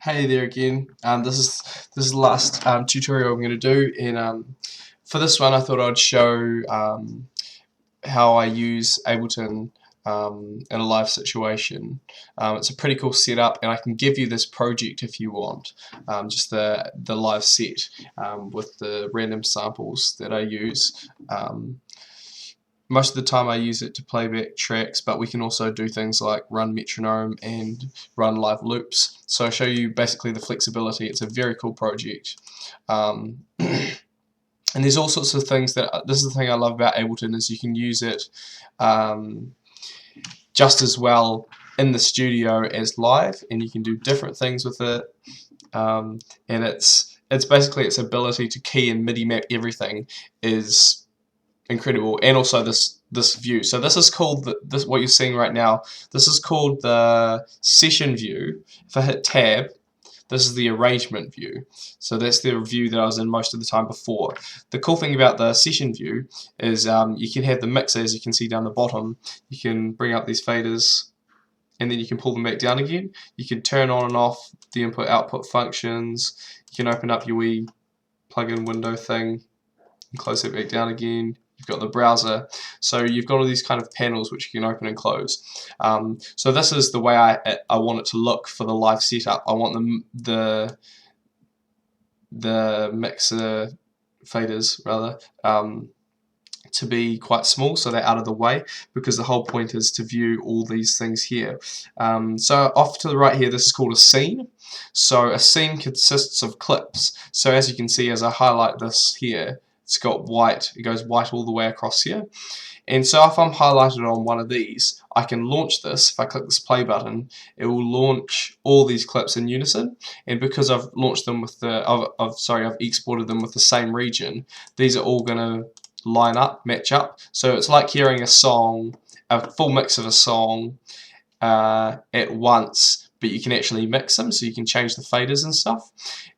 Hey there again. This is the last tutorial I'm going to do, and for this one I thought I'd show how I use Ableton in a live situation. It's a pretty cool setup, and I can give you this project if you want, just the live set with the random samples that I use. Most of the time I use it to playback tracks, but we can also do things like run metronome and run live loops. So I'll show you basically the flexibility. It's a very cool project. And there's all sorts of things this is the thing I love about Ableton, is you can use it just as well in the studio as live, and you can do different things with it. And it's basically its ability to key and MIDI map everything is incredible, and also this view. So this is called what you're seeing right now. This is called the session view. If I hit tab, this is the arrangement view. So that's the view that I was in most of the time before. The cool thing about the session view is you can have the mixer, as you can see down the bottom. You can bring up these faders, and then you can pull them back down again. You can turn on and off the input-output functions. You can open up your wee plug-in window thing and close it back down again. You've got the browser, so you've got all these kind of panels which you can open and close. So this is the way I want it to look for the live setup. I want the mixer faders rather to be quite small, so they're out of the way, because the whole point is to view all these things here. So off to the right here, this is called a scene. So a scene consists of clips. So as you can see, as I highlight this here, it's got white, it goes white all the way across here. And so if I'm highlighted on one of these, I can launch this. If I click this play button, it will launch all these clips in unison. And because I've launched them with I've exported them with the same region, these are all going to line up, match up. So it's like hearing a song, a full mix of a song at once, but you can actually mix them, so you can change the faders and stuff.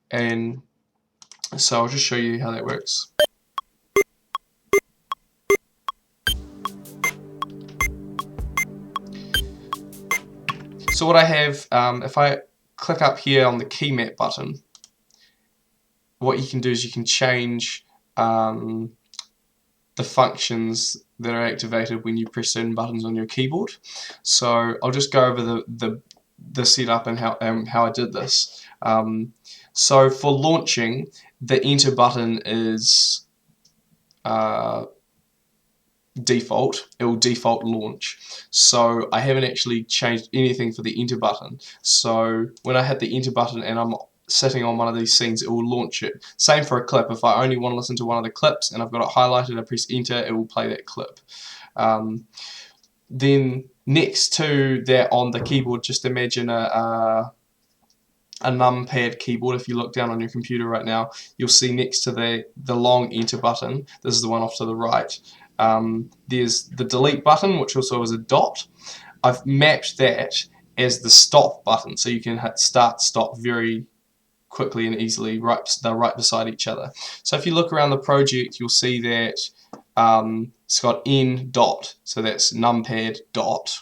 And so I'll just show you how that works. So what I have, if I click up here on the key map button, what you can do is you can change the functions that are activated when you press certain buttons on your keyboard. So I'll just go over the setup and how I did this. So for launching, the enter button is default. It will default launch. So I haven't actually changed anything for the enter button. So when I hit the enter button and I'm sitting on one of these scenes, it will launch it. Same for a clip. If I only want to listen to one of the clips and I've got it highlighted, I press enter, it will play that clip. Then next to that on the keyboard, just imagine a numpad keyboard. If you look down on your computer right now, you'll see next to the long enter button, this is the one off to the right, there's the delete button, which also is a dot. I've mapped that as the stop button, so you can hit start, stop very quickly and easily. They're right beside each other. So if you look around the project, you'll see that it's got n dot, so that's numpad dot,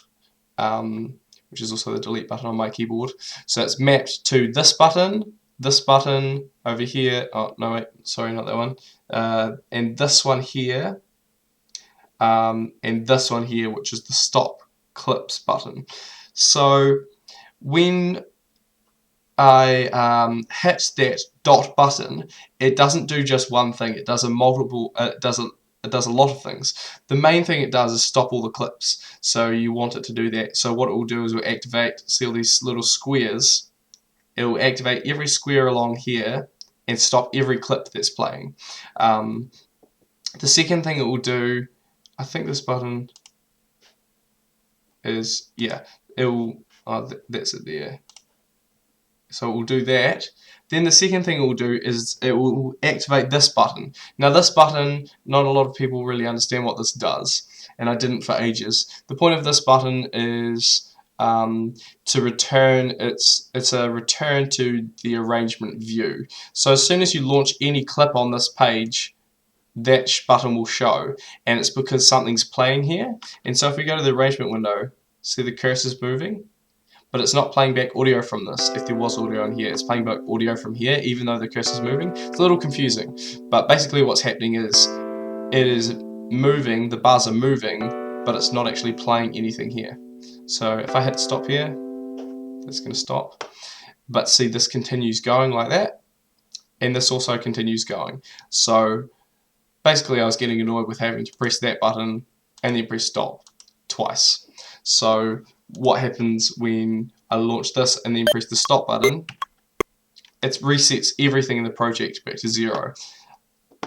which is also the delete button on my keyboard. So it's mapped to this button over here. Oh no, wait, sorry, not that one. And this one here, and this one here, which is the stop clips button. So when I hit that dot button, it doesn't do just one thing. It does a lot of things. The main thing it does is stop all the clips. So you want it to do that. So what it will do is it will activate, see all these little squares. It will activate every square along here and stop every clip that's playing. The second thing it will do, I think this button is, yeah, it will, that's it there. So it will do that. Then the second thing it will do is it will activate this button. Now this button, not a lot of people really understand what this does, and I didn't for ages. The point of this button is to return, it's a return to the arrangement view. So as soon as you launch any clip on this page, that button will show, and it's because something's playing here. And so if we go to the arrangement window, see the cursor's moving? but it's not playing back audio from this. If there was audio in here, it's playing back audio from here, even though the cursor's moving. It's a little confusing, but basically what's happening is it is moving, the bars are moving, but it's not actually playing anything here. So if I hit stop here, it's going to stop. But see, this continues going like that, and this also continues going. So basically I was getting annoyed with having to press that button and then press stop twice. So what happens when I launch this and then press the stop button, it resets everything in the project back to 0.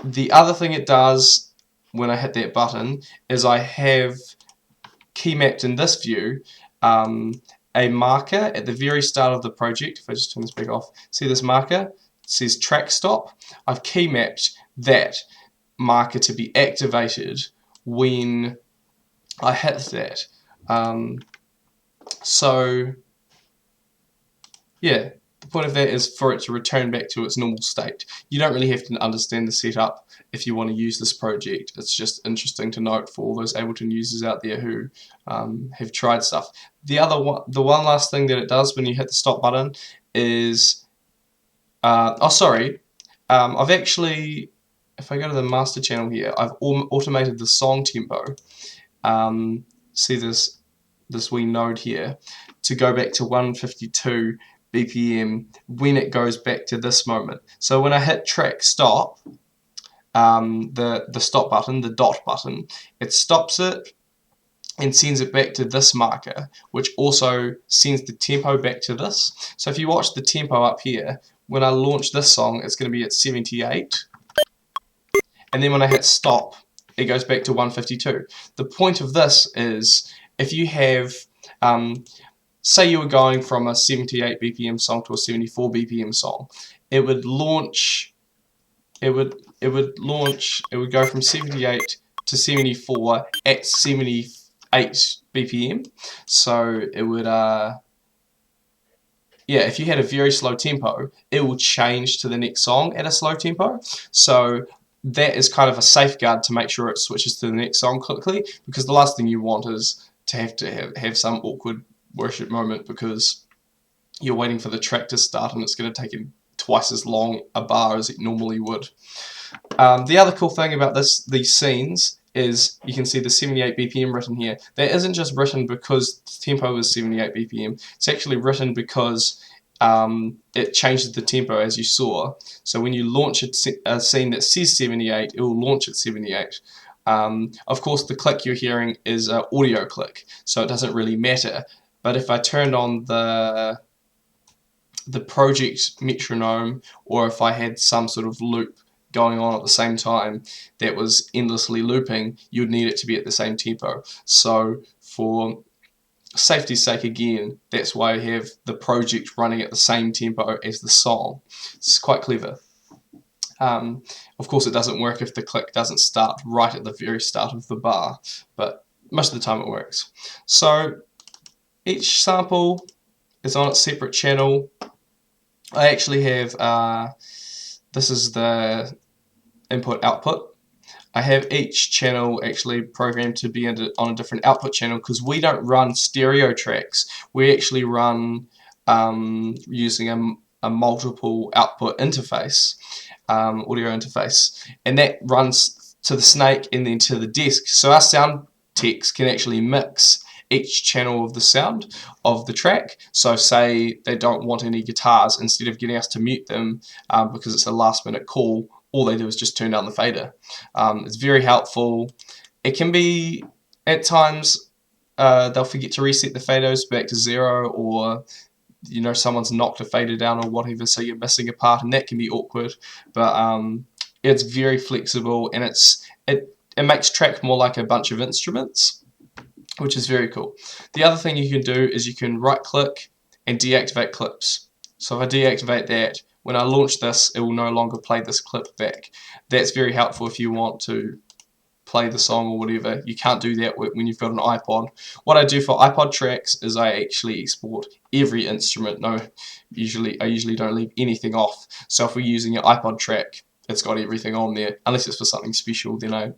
The other thing it does when I hit that button is I have key mapped in this view a marker at the very start of the project. If I just turn this back off, see this marker? It says track stop. I've key mapped that marker to be activated when I hit that. So yeah, the point of that is for it to return back to its normal state. You don't really have to understand the setup if you want to use this project. It's just interesting to note for all those Ableton users out there who have tried stuff. The one last thing that it does when you hit the stop button is I've actually, if I go to the master channel here, I've automated the song tempo. See this wee node here to go back to 152 BPM when it goes back to this moment. So when I hit track stop, the stop button, the dot button, it stops it and sends it back to this marker, which also sends the tempo back to this. So if you watch the tempo up here, when I launch this song, it's going to be at 78, and then when I hit stop, it goes back to 152. The point of this is if you have say you were going from a 78 BPM song to a 74 BPM song, it would launch, it would go from 78 to 74 at 78 BPM. So it would yeah, if you had a very slow tempo, it will change to the next song at a slow tempo. So that is kind of a safeguard to make sure it switches to the next song quickly, because the last thing you want is to have some awkward worship moment because you're waiting for the track to start and it's going to take you twice as long a bar as it normally would. The other cool thing about these scenes is you can see the 78 BPM written here. That isn't just written because the tempo is 78 BPM. It's actually written because it changes the tempo, as you saw. So when you launch a scene that says 78, it will launch at 78. Of course, the click you're hearing is an audio click, so it doesn't really matter. But if I turned on the project metronome, or if I had some sort of loop going on at the same time that was endlessly looping, you'd need it to be at the same tempo. So for safety's sake, again, that's why I have the project running at the same tempo as the song. It's quite clever. Of course, it doesn't work if the click doesn't start right at the very start of the bar, but most of the time it works. So each sample is on its separate channel. I actually have, this is the input output. I have each channel actually programmed to be on a different output channel because we don't run stereo tracks. We actually run using a multiple output interface, audio interface, and that runs to the snake and then to the desk. So our sound techs can actually mix each channel of the sound of the track. So say they don't want any guitars, instead of getting us to mute them because it's a last minute call, all they do is just turn down the fader. It's very helpful. It can be, at times, they'll forget to reset the faders back to 0, or you know, someone's knocked a fader down or whatever, so you're missing a part, and that can be awkward. But it's very flexible, and it makes track more like a bunch of instruments, which is very cool. The other thing you can do is you can right click and deactivate clips. So if I deactivate that, when I launch this, it will no longer play this clip back. That's very helpful if you want to play the song or whatever. You can't do that when you've got an iPod. What I do for iPod tracks is I actually export every instrument. I usually don't leave anything off. So if we're using an iPod track, it's got everything on there. Unless it's for something special, then I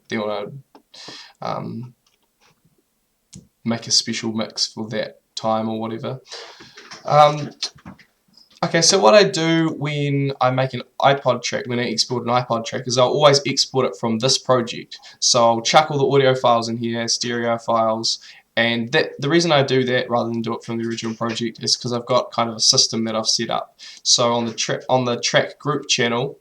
make a special mix for that time or whatever. Okay, so what I do when I make an iPod track, when I export an iPod track, is I'll always export it from this project. So I'll chuck all the audio files in here, stereo files, and the reason I do that rather than do it from the original project is because I've got kind of a system that I've set up. So on the track group channel,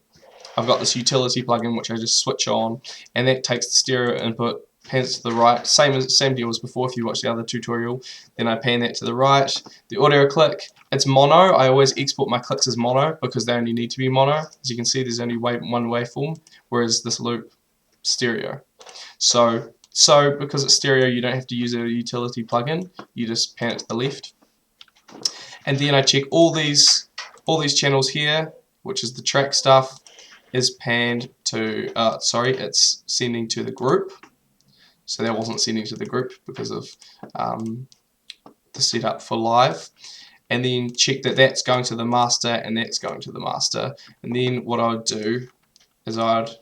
I've got this utility plugin which I just switch on, and that takes the stereo input, pans to the right, same deal as before if you watch the other tutorial. Then I pan that to the right. The audio click, it's mono. I always export my clicks as mono because they only need to be mono. As you can see, there's only one waveform, whereas this loop, stereo. So because it's stereo, you don't have to use a utility plugin. You just pan it to the left. And then I check all these channels here, which is the track stuff, is panned to, it's sending to the group. So that wasn't sending to the group because of the setup for live. And then check that that's going to the master and that's going to the master. And then what I would do is the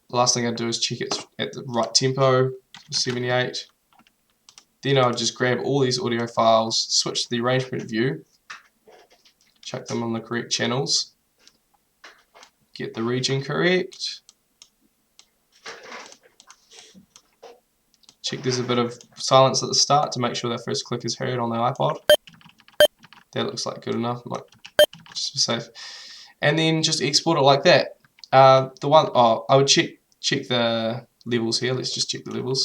last thing I'd do is check it at the right tempo, 78. Then I would just grab all these audio files, switch to the arrangement view, chuck them on the correct channels, get the region correct. Check there's a bit of silence at the start to make sure that first click is heard on the iPod. That looks like good enough, just for safe. And then just export it like that. I would check the levels here. Let's just check the levels.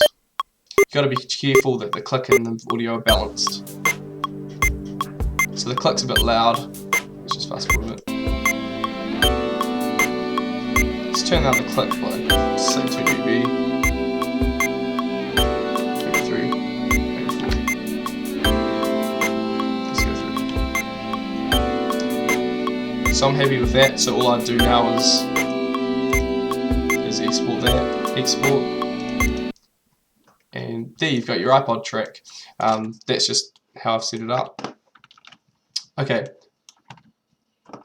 You've got to be careful that the click and the audio are balanced. So the click's a bit loud. Let's just fast forward a bit. Let's turn down the click by say 2 dB. So I'm happy with that, so all I do now is export that, and there you've got your iPod track. That's just how I've set it up. Okay, the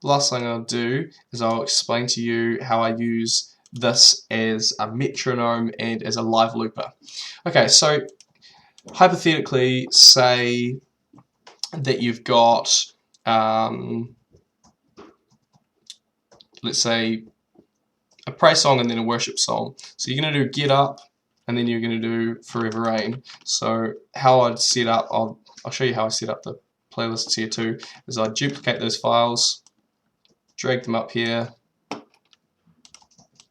last thing I'll do is I'll explain to you how I use this as a metronome and as a live looper. Okay, so hypothetically say that you've got let's say a praise song and then a worship song. So you're going to do Get Up and then you're going to do Forever Rain. So how I'd set up, I'll show you how I set up the playlists here too, is I duplicate those files, drag them up here.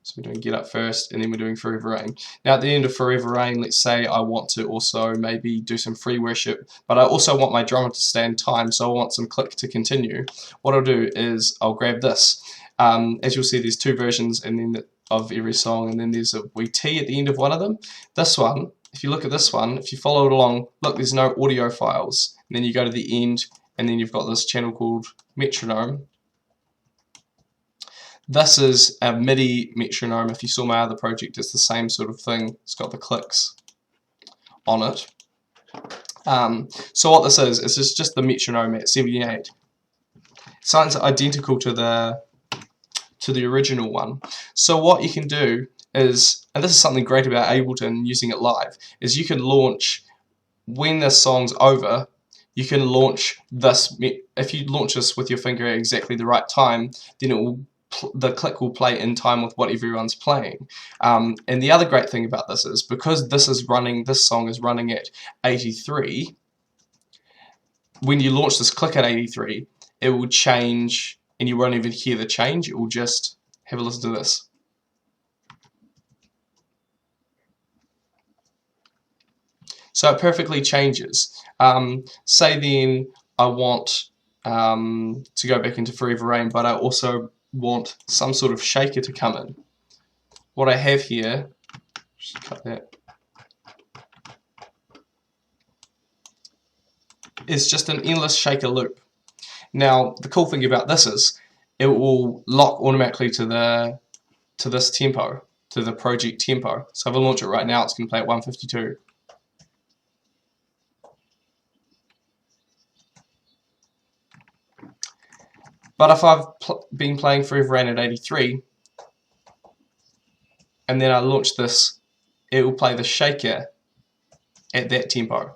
So we're doing Get Up first and then we're doing Forever Rain. Now at the end of Forever Rain, let's say I want to also maybe do some free worship, but I also want my drummer to stay in time, so I want some click to continue. What I'll do is I'll grab this. As you'll see, there's two versions and then of every song, and then there's a wee T at the end of one of them. This one, if you look at this one, if you follow it along, look, there's no audio files. And then you go to the end, and then you've got this channel called metronome. This is a MIDI metronome. If you saw my other project, it's the same sort of thing. It's got the clicks on it. So what this is just the metronome at 78. Sounds identical to the original one. So what you can do is, and this is something great about Ableton using it live, is you can launch, when the song's over, you can launch this. If you launch this with your finger at exactly the right time, then the click will play in time with what everyone's playing. And the other great thing about this is, because this song is running at 83, when you launch this click at 83, it will change, and you won't even hear the change. It will just have a listen to this. So it perfectly changes. Say then I want to go back into Forever Rain, but I also want some sort of shaker to come in. What I have here, just cut that, is just an endless shaker loop. Now the cool thing about this is it will lock automatically to this tempo, to the project tempo. So if I launch it right now, it's going to play at 152. But if I've been playing Forever Rain at 83 and then I launch this, it will play the shaker at that tempo.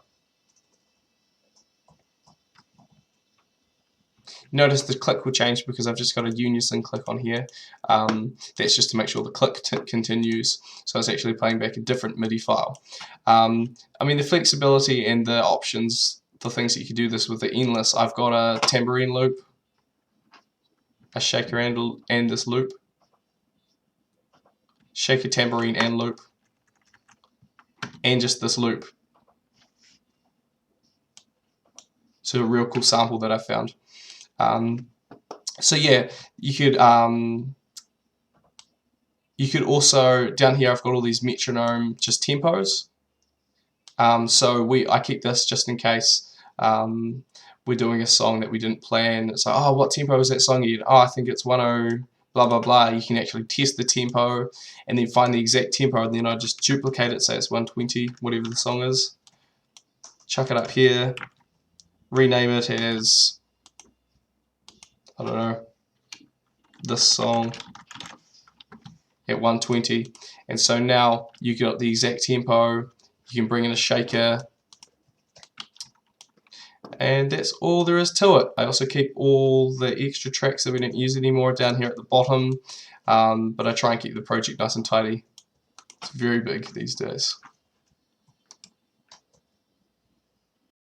Notice the click will change because I've just got a unison click on here. That's just to make sure the click continues, so it's actually playing back a different MIDI file. I mean, the flexibility and the options, the things that you can do this with, are endless. I've got a tambourine loop, a shaker and this loop, shaker, tambourine and loop, and just this loop. So a real cool sample that I found. So yeah, you could also, down here I've got all these metronome just tempos. So I keep this just in case we're doing a song that we didn't plan. It's like, oh, what tempo is that song again? Oh, I think it's 10 blah blah blah. You can actually test the tempo and then find the exact tempo, and then I just duplicate it, say it's 120, whatever the song is. Chuck it up here, rename it as, I don't know, this song at 120, and so now you got the exact tempo. You can bring in a shaker, and that's all there is to it. I also keep all the extra tracks that we don't use anymore down here at the bottom, but I try and keep the project nice and tidy. It's very big these days.